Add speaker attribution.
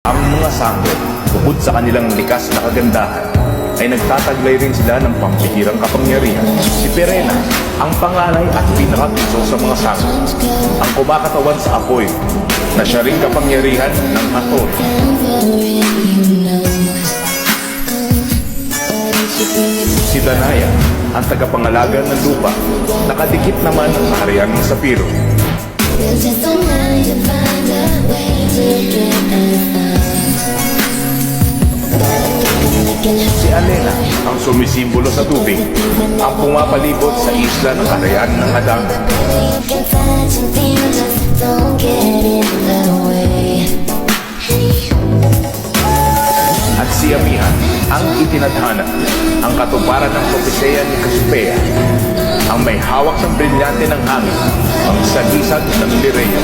Speaker 1: Ang mga sangre, bukod sa kanilang likas na kagandahan, ay nagtataglay rin sila ng pampihirang kapangyarihan. Si Perena, ang panganay at pinakapiso sa mga sangre, ang kumakatawan sa apoy, na siya rin kapangyarihan ng Hathor. Si Danaya, ang tagapangalaga ng lupa, nakadikit naman ang kaharian ng Sapiro. Si Alena, ang sumisimbolo sa tubig, ang pumapalibot sa isla ng kaharian ng Adam. At si Amihan, ang itinadhana, ang katuparan ng propeseya ni Cassiopeia, ang may hawak ng brilyante ng hangin, ang sagisag ng Lireyo.